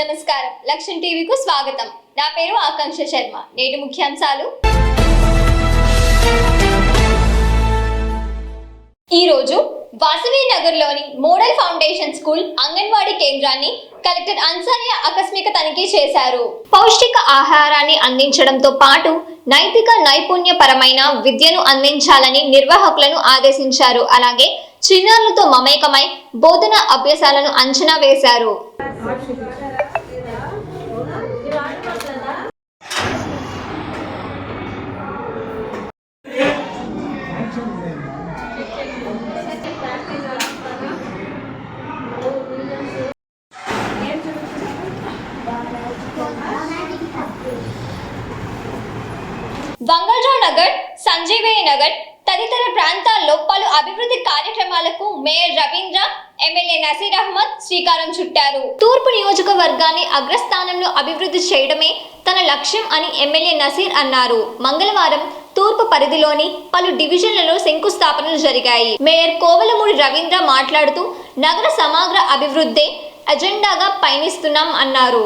నమస్కారం లక్ష్యం టీవీకు స్వాగతం. నా పేరు ఆకాంక్ష శర్మ. నేటి ముఖ్యాంశాలు. ఈ రోజు వాసవి నగర్లోని మోడల్ ఫౌండేషన్ స్కూల్ అంగన్వాడీ కేంద్రాన్ని కలెక్టర్ అన్సారియా ఆకస్మిక తనిఖీ చేశారు. పౌష్టిక ఆహారాన్ని అందించడంతో పాటు నైతిక నైపుణ్యపరమైన విద్యను అందించాలని నిర్వాహకులను ఆదేశించారు. అలాగే చిన్నారులతో మమేకమై బోధన అభ్యాసాలను అంచనా వేశారు. బంగాళరావు నగర్, సంజీవయ్య నగర్ తదితర ప్రాంతాల్లో పలు అభివృద్ధి కార్యక్రమాలకు మేయర్ రవీంద్ర, ఎమ్మెల్యే నసీర్ అహ్మద్ శ్రీకారం చుట్టారు. తూర్పు నియోజకవర్గాన్ని అగ్రస్థానంలో అభివృద్ధి చేయడమే తన లక్ష్యం అని ఎమ్మెల్యే నసీర్ అన్నారు. మంగళవారం తూర్పు పరిధిలోని పలు డివిజన్లలో శంకుస్థాపనలు జరిగాయి. మేయర్ కోవలమూడి రవీంద్ర మాట్లాడుతూ నగర సమగ్ర అభివృద్ధి అజెండాగా పయనిస్తున్నాం అన్నారు.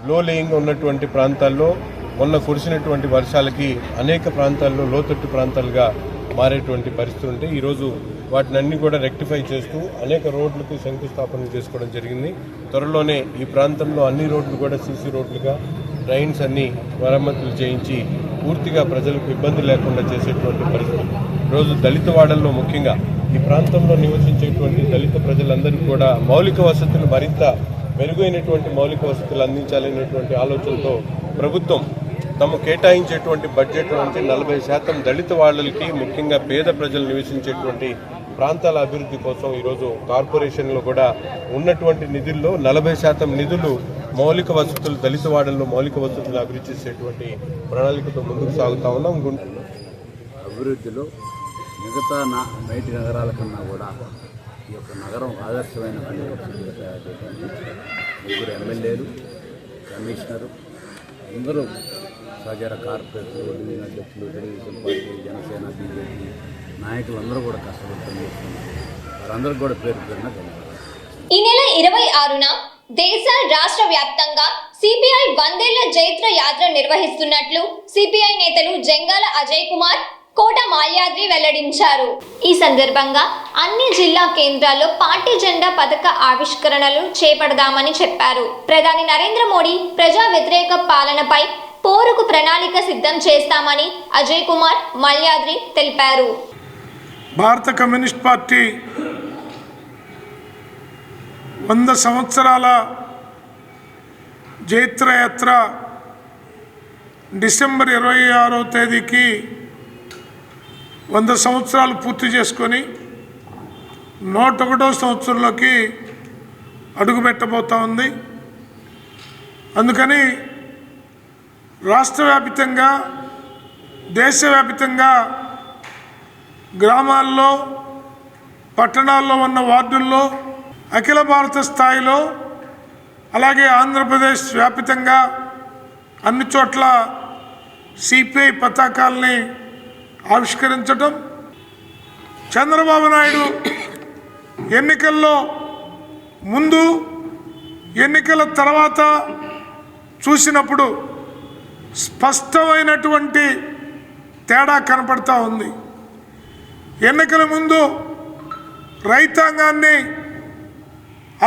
లో లేయింగ్ ఉన్నటువంటి ప్రాంతాల్లో మొన్న కురిసినటువంటి వర్షాలకి అనేక ప్రాంతాల్లో లోతట్టు ప్రాంతాలుగా మారేటువంటి పరిస్థితులు ఉంటే ఈరోజు వాటిని అన్ని కూడా రెక్టిఫై చేస్తూ అనేక రోడ్లకు శంకుస్థాపన చేసుకోవడం జరిగింది. త్వరలోనే ఈ ప్రాంతంలో అన్ని రోడ్లు కూడా సీసీ రోడ్లుగా డ్రైన్స్ అన్ని మరమ్మతులు చేయించి పూర్తిగా ప్రజలకు ఇబ్బంది లేకుండా చేసేటువంటి పరిస్థితి. ఈరోజు దళిత వాడల్లో ముఖ్యంగా ఈ ప్రాంతంలో నివసించేటువంటి దళిత ప్రజలందరికీ కూడా మౌలిక వసతులు మరింత మెరుగైనటువంటి మౌలిక వసతులు అందించాలనేటువంటి ఆలోచనతో ప్రభుత్వం తమ కేటాయించేటువంటి బడ్జెట్ నుంచి 40% దళిత వాళ్ళకి ముఖ్యంగా పేద ప్రజలు నివసించేటువంటి ప్రాంతాల అభివృద్ధి కోసం ఈరోజు కార్పొరేషన్లో కూడా ఉన్నటువంటి నిధుల్లో 40% నిధులు మౌలిక వసతులు దళిత వాడల్లో మౌలిక వసతులు అభివృద్ధి చేసేటువంటి ప్రణాళికతో ముందుకు సాగుతా ఉన్నాం. అభివృద్ధిలో మిగతా బయటి నగరాల కన్నా కూడా ఈ యొక్క నగరం ఆదర్శమైన పల్లెటూరుగా తయారు చేయడానికి ముగ్గురు ఎమ్మెల్యేలు, కమిషనరు, అందరూ సహచర కార్పొరేటర్లు, డివిజన్ అధ్యక్షులు, తెలుగుదేశం పార్టీ, జనసేన, బీజేపీ నాయకులందరూ కూడా కష్టపడుతూ వారందరూ కూడా పేరు పేరున ఈ నెల 26న దేశ రాష్ట్ర వ్యాప్తంగా సిపిఐ 100ేళ్ల జైత్ర యాత్ర నిర్వహిస్తున్నట్లు సిపిఐ నేతలు జంగాల అజయ్ కుమార్, కోట మాల్యాద్రి వెల్లడించారు. ఈ సందర్భంగా అన్ని జిల్లా కేంద్రాల్లో పార్టీ జెండా పథక ఆవిష్కరణలు చేపడదామని చెప్పారు. ప్రధాని నరేంద్ర మోడీ ప్రజా వ్యతిరేక పాలనపై పోరుకు ప్రణాళిక సిద్ధం చేస్తామని అజయ్ కుమార్, మాల్యాద్రి తెలిపారు. భారత కమ్యూనిస్ట్ పార్టీ 100 సంవత్సరాల జైత్రయాత్ర డిసెంబర్ 26వ తేదీకి 100 సంవత్సరాలు పూర్తి చేసుకొని 101వ సంవత్సరంలోకి అడుగుపెట్టబోతూ ఉంది. అందుకని రాష్ట్ర వ్యాప్తంగా, దేశవ్యాప్తంగా గ్రామాల్లో, పట్టణాల్లో ఉన్న వార్డుల్లో, అఖిల భారత స్థాయిలో, అలాగే ఆంధ్రప్రదేశ్ వ్యాప్తంగా అన్ని చోట్ల సిపిఐ పతాకాలని ఆవిష్కరించడం, చంద్రబాబు నాయుడు ఎన్నికల్లో ముందు, ఎన్నికల తర్వాత చూసినప్పుడు స్పష్టమైనటువంటి తేడా కనపడతా ఉంది. ఎన్నికల ముందు రైతాంగాన్ని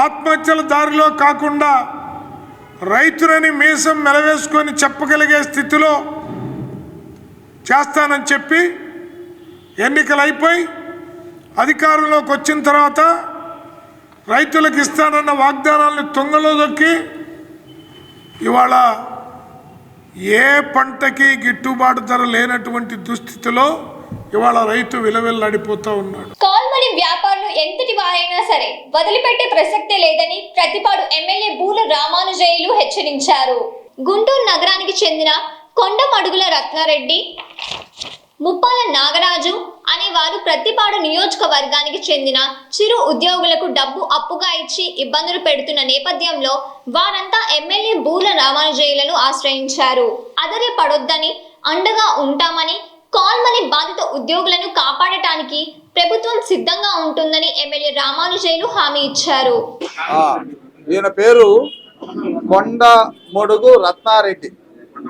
ఆత్మహత్యల దారిలో కాకుండా రైతులని మీసం మెలవేసుకొని చెప్పగలిగే స్థితిలో చేస్తానని చెప్పి ఎన్నికలు అయిపోయి అధికారంలోకి వచ్చిన తర్వాత రైతులకు ఇస్తానన్న వాగ్దానాలను తుంగలో దొక్కి ఇవాళ ఏ పంటకి గిట్టుబాటు ధర లేనటువంటి దుస్థితిలో ఇవాళ రైతు విలవిల్లాడిపోతూ ఉన్నాడు. కాల్మని వ్యాపారులు ఎంతటి వారైనా సరే వదిలిపెట్టే ప్రసక్తే లేదని ప్రతిపాడు ఎమ్మెల్యే బూల రామానుజయులు హెచ్చరించారు. గుంటూరు నగరానికి చెందిన కొండమడుగుల రత్నారెడ్డి, ముప్పాల నాగరాజు అనేవారు ప్రతిపాడు నియోజకవర్గానికి చెందిన చిరు ఉద్యోగులకు డబ్బు అప్పుగా ఇచ్చి ఇబ్బందులు పెడుతున్న నేపథ్యంలో వారంతా ఎమ్మెల్యే బూర్ల రామానుజయ్యలను ఆశ్రయించారు. అదరే పడొద్దని, అండగా ఉంటామని, కాల్మని బాధిత ఉద్యోగులను కాపాడటానికి ప్రభుత్వం సిద్ధంగా ఉంటుందని ఎమ్మెల్యే రామానుజయ్యలు హామీ ఇచ్చారు. ఈయన పేరు కొండమడుగు రత్నారెడ్డి.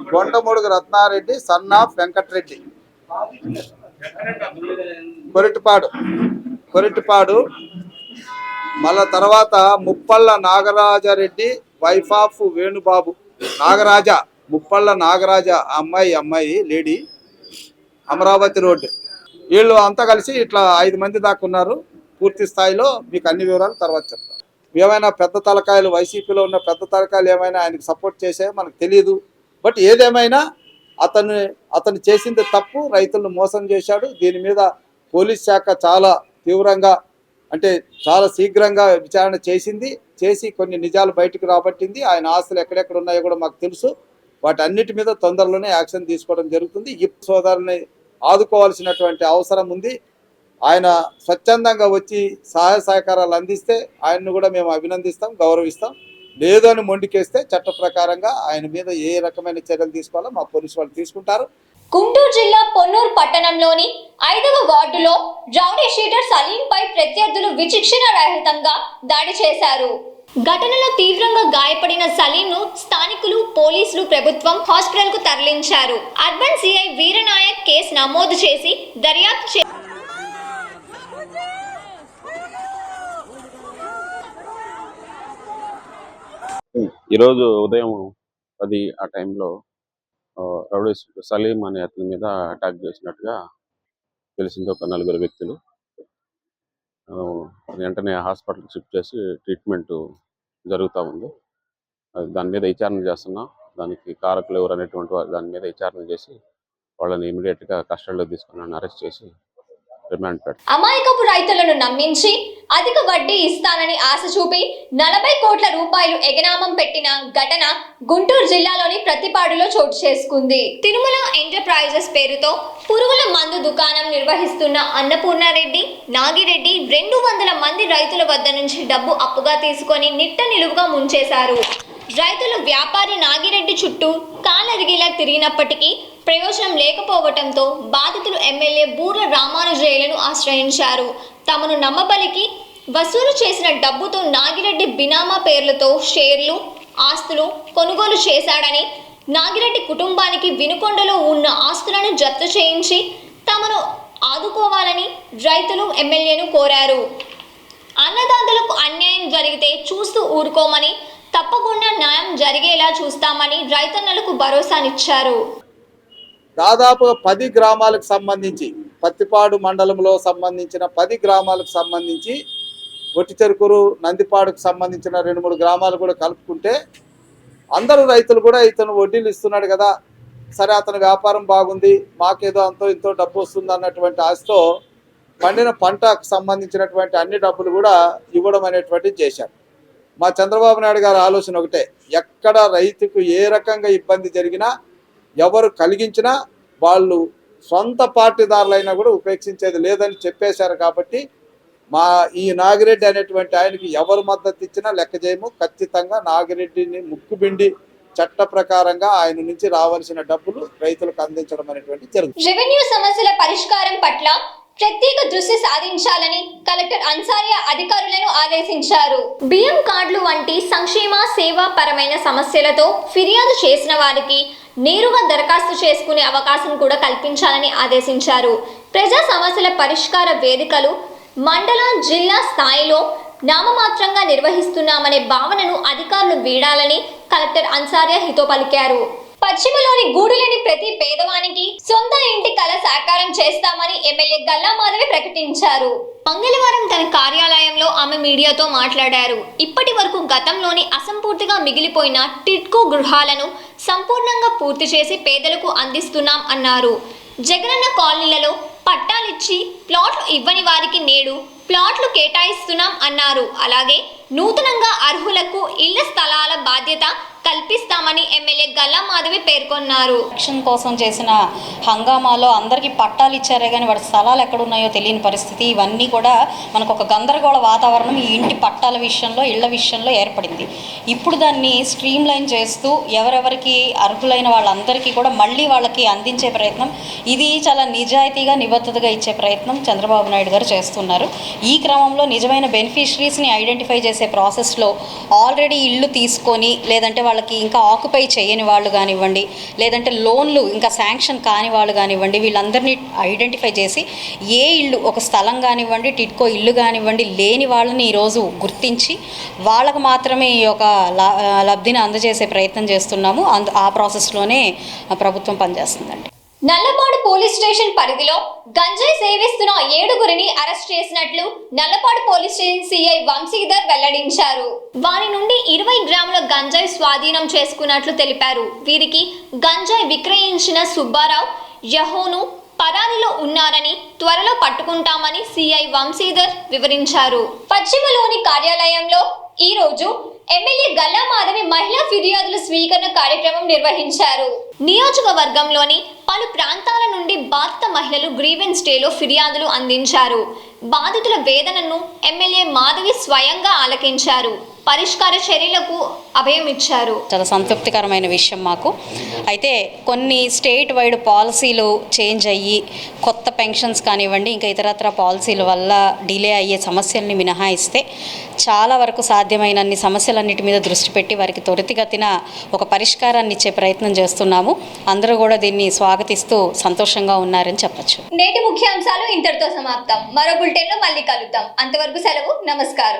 Kondamadugu Ratnareddy son of Venkatareddy, Koritipadu. మళ్ళా తర్వాత ముప్పళ్ళ నాగరాజరెడ్డి, వైఫ్ ఆఫ్ వేణుబాబు. ముప్పళ్ళ నాగరాజ అమ్మాయి లేడీ, అమరావతి రోడ్డు. వీళ్ళు అంతా కలిసి ఇట్లా 5 మంది దాకా ఉన్నారు. పూర్తి స్థాయిలో మీకు అన్ని వివరాలు తర్వాత చెప్తాం. ఏమైనా పెద్ద తలకాయలు, వైసీపీలో ఉన్న పెద్ద తలకాయలు ఏమైనా ఆయనకు సపోర్ట్ చేసాయో మనకు తెలియదు. బట్ ఏదేమైనా అతను చేసింది తప్పు, రైతులను మోసం చేశాడు. దీని మీద పోలీస్ శాఖ చాలా తీవ్రంగా, అంటే చాలా శీఘ్రంగా విచారణ చేసి కొన్ని నిజాలు బయటకు రాబట్టింది. ఆయన ఆస్తులు ఎక్కడెక్కడ ఉన్నాయో కూడా మాకు తెలుసు. వాటన్నిటి మీద తొందరలోనే యాక్షన్ తీసుకోవడం జరుగుతుంది. ఈ సోదరుని ఆదుకోవాల్సినటువంటి అవసరం ఉంది. ఆయన స్వచ్ఛందంగా వచ్చి సహాయ సహకారాలు అందిస్తే ఆయన్ను కూడా మేము అభినందిస్తాం, గౌరవిస్తాం. లేదు అని మొండికేస్తే చట్ట ప్రకారంగా ఆయన మీద ఏ రకమైన చర్యలు తీసుకోవాలో మా పోలీసు వాళ్ళు తీసుకుంటారు. గుంటూరు జిల్లా పొన్నూరు పట్టణంలోని 5వ వార్డులో రౌడీ షీటర్ సలీంపై ప్రత్యర్థులు విచక్షణ రహితంగా దాడి చేశారు. ఘటనలో తీవ్రంగా గాయపడిన సలీంను స్థానికులు, పోలీసులు, ప్రభుత్వం హాస్పిటల్కు తరలించారు. అర్బన్ సిఐ వీరనాయక్ కేసు నమోదు చేసి దర్యాప్తు ఈరోజు ఉదయం 10 ఆ టైంలో రౌడీ సలీం అనే అతని మీద అటాక్ చేసినట్టుగా తెలిసింది. ఒక 4 వ్యక్తులు. వెంటనే హాస్పిటల్కి షిఫ్ట్ చేసి ట్రీట్మెంట్ జరుగుతూ ఉంది. దాని మీద విచారణ చేస్తున్నాం. దానికి కారకులు ఎవరు అనేటువంటి దాని మీద విచారణ చేసి వాళ్ళని ఇమీడియట్గా కస్టడీలో తీసుకుని అరెస్ట్ చేసి రిమాండ్ పెట్టారు. అమాయకపు రైతులను నమ్మించి అధిక వడ్డీ ఇస్తానని ఆశ చూపి 40 కోట్ల రూపాయలు ఎగనామం పెట్టిన ఘటన గుంటూరు జిల్లాలోని ప్రతిపాడులో చోటు చేసుకుంది. తిరుమల ఎంటర్ప్రైజెస్ పేరుతో పురుగుల మందు దుకాణం నిర్వహిస్తున్న అన్నపూర్ణారెడ్డి, నాగిరెడ్డి 200 మంది రైతుల వద్ద నుంచి డబ్బు అప్పుగా తీసుకొని నిట్ట నిలువుగా ముంచేశారు. రైతులు వ్యాపారి నాగిరెడ్డి చుట్టూ కాలరిగిలా తిరిగినప్పటికీ ప్రయోజనం లేకపోవడంతో బాధితులు ఎమ్మెల్యే బూర్ల రామానుజయ్యలను ఆశ్రయించారు. తమను నమ్మబలికి వసూలు చేసిన డబ్బుతో నాగిరెడ్డి బినామా పేర్లతో షేర్లు, ఆస్తులు కొనుగోలు చేశాడని, నాగిరెడ్డి కుటుంబానికి వినుకొండలో ఉన్న ఆస్తులను జప్తు చేయించి తమను ఆదుకోవాలని రైతులు ఎమ్మెల్యేను కోరారు. అన్నదాతలకు అన్యాయం జరిగితే చూస్తూ ఊరుకోమని, తప్పకుండా న్యాయం జరిగేలా చూస్తామని రైతన్నలకు భరోసానిచ్చారు. దాదాపుగా 10 గ్రామాలకు సంబంధించి, పత్తిపాడు మండలంలో సంబంధించిన 10 గ్రామాలకు సంబంధించి, ఒట్టిచెరుకూరు, నందిపాడుకు సంబంధించిన 2-3 గ్రామాలు కూడా కలుపుకుంటే అందరూ రైతులు కూడా ఇతను వడ్డీలు ఇస్తున్నాడు కదా, సరే అతని వ్యాపారం బాగుంది, మాకేదో అంతో ఇంతో డబ్బు వస్తుంది అన్నటువంటి ఆశతో పండిన పంటకు సంబంధించినటువంటి అన్ని డబ్బులు కూడా ఇవ్వడం అనేటువంటిది చేశారు. మా చంద్రబాబు నాయుడు గారి ఆలోచన ఒకటే, ఎక్కడ రైతుకు ఏ రకంగా ఇబ్బంది జరిగినా, ఎవరు కలిగించినా వాళ్ళు సొంత పార్టీదారులైనా కూడా ఉపేక్షించేది లేదని చెప్పేశారు. కాబట్టి ఈ నాగిరెడ్డి అనేటువంటి ఆయనకి ఎవరు మద్దతు ఇచ్చినా లెక్క చేయము. ఖచ్చితంగా నాగిరెడ్డిని ముక్కుబిండి చట్ట ప్రకారంగా ఆయన నుంచి రావాల్సిన డబ్బులు రైతులకు అందించడం అనేటువంటి జరుగుతుంది. రెవెన్యూ సమస్యల పరిష్కారం పట్ల ప్రత్యేక దృష్టి సాధించాలని కలెక్టర్ అన్సారియా అధికారులను ఆదేశించారు. బియ్యం కార్డులు వంటి సంక్షేమ సేవా పరమైన సమస్యలతో ఫిర్యాదు చేసిన వారికి నేరుగా దరఖాస్తు చేసుకునే అవకాశం కూడా కల్పించాలని ఆదేశించారు. ప్రజా సమస్యల పరిష్కార వేదికలు మండల, జిల్లా స్థాయిలో నామమాత్రంగా నిర్వహిస్తున్నామనే భావనను అధికారులు వీడాలని కలెక్టర్ అన్సారియా హితో పలికారు. పశ్చిమలోని గూడులేని ప్రతి పేదవానికి సొంత ఇంటి కల సాకారం చేస్తామని ఎమ్మెల్యే గల్లా మాధవి ప్రకటించారు. మంగళవారం తన కార్యాలయంలో ఆమె మీడియాతో మాట్లాడారు. ఇప్పటి వరకు గతంలోని అసంపూర్తిగా మిగిలిపోయిన టిడ్కో గృహాలను సంపూర్ణంగా పూర్తి చేసి పేదలకు అందిస్తున్నాం అన్నారు. జగనన్న కాలనీలలో పట్టాలిచ్చి ప్లాట్లు ఇవ్వని వారికి నేడు ప్లాట్లు కేటాయిస్తున్నాం అన్నారు. అలాగే నూతనంగా అర్హులకు ఇళ్ల స్థలాల బాధ్యత కల్పిస్తామని ఎమ్మెల్యే గల్లా మాధవి పేర్కొన్నారు. ఎలక్షన్ కోసం చేసిన హంగామాలో అందరికీ పట్టాలు ఇచ్చారే కానీ వాడి స్థలాలు ఎక్కడున్నాయో తెలియని పరిస్థితి. ఇవన్నీ కూడా మనకు ఒక గందరగోళ వాతావరణం ఈ ఇంటి పట్టాల విషయంలో, ఇళ్ల విషయంలో ఏర్పడింది. ఇప్పుడు దాన్ని స్ట్రీమ్ లైన్ చేస్తూ ఎవరెవరికి అర్హులైన వాళ్ళందరికీ కూడా మళ్ళీ వాళ్ళకి అందించే ప్రయత్నం, ఇది చాలా నిజాయితీగా నిబద్ధతగా ఇచ్చే ప్రయత్నం చంద్రబాబు నాయుడు గారు చేస్తున్నారు. ఈ క్రమంలో నిజమైన బెనిఫిషరీస్ని ఐడెంటిఫై చేసే ప్రాసెస్లో ఆల్రెడీ ఇల్లు తీసుకొని లేదంటే వాళ్ళకి ఇంకా ఆక్యుపై చేయని వాళ్ళు కానివ్వండి, లేదంటే లోన్లు ఇంకా శాంక్షన్ కాని వాళ్ళు కానివ్వండి, వీళ్ళందరినీ ఐడెంటిఫై చేసి ఏ ఇల్లు, ఒక స్థలం కానివ్వండి, టిట్కో ఇల్లు కానివ్వండి లేని వాళ్ళని ఈరోజు గుర్తించి వాళ్ళకు మాత్రమే ఈ యొక్క లబ్ధిని అందజేసే ప్రయత్నం చేస్తున్నాము. ఆ ప్రాసెస్లోనే ప్రభుత్వం పనిచేస్తుందండి. నల్లపాడు పోలీస్ స్టేషన్ పరిధిలో గంజాయి సేవిస్తున్న 7గురిని అరెస్ట్ చేసినట్లు Nallapadu police station CI Vamshidhar వెల్లడించారు. వారి నుండి 20 గ్రాముల గంజాయి స్వాధీనం చేసుకున్నట్లు తెలిపారు. వీరికి గంజాయి విక్రయించిన సుబ్బారావు, యహోను పరారీలో ఉన్నారని, త్వరలో పట్టుకుంటామని సిఐ వంశీధర్ వివరించారు. పశ్చిమలోని కార్యాలయంలో ఈ రోజు ఎమ్మెల్యే గల్లా మాధవి మహిళా ఫిర్యాదుల స్వీకరణ కార్యక్రమం నిర్వహించారు. నియోజకవర్గంలోని పలు ప్రాంతాల నుండి బాధిత మహిళలు గ్రీవెన్స్ డేలో ఫిర్యాదులు అందించారు. బాధితుల వేదనను ఎమ్మెల్యే మాధవి స్వయంగా ఆలకించారు. పరిష్కార చర్యలకు అభయం ఇచ్చారు. చాలా సంతృప్తికరమైన విషయం మాకు. అయితే కొన్ని స్టేట్ వైడ్ పాలసీలు చేంజ్ అయ్యి కొత్త పెన్షన్స్ కానివ్వండి, ఇంకా ఇతరత్ర పాలసీల వల్ల డిలే అయ్యే సమస్యల్ని మినహాయిస్తే చాలా వరకు సాధ్యమైనన్ని సమస్యలన్నిటి మీద దృష్టి పెట్టి వారికి త్వరితగతిన ఒక పరిష్కారాన్ని ఇచ్చే ప్రయత్నం చేస్తున్నాము. అందరూ కూడా దీన్ని స్వాగతిస్తూ సంతోషంగా ఉన్నారని చెప్పచ్చు. నేటి ముఖ్యాంశాలు ఇంతటితో సమాప్తం. మరో బులెటిన్లో మళ్ళీ కలుద్దాం. అంతవరకు సెలవు. నమస్కారం.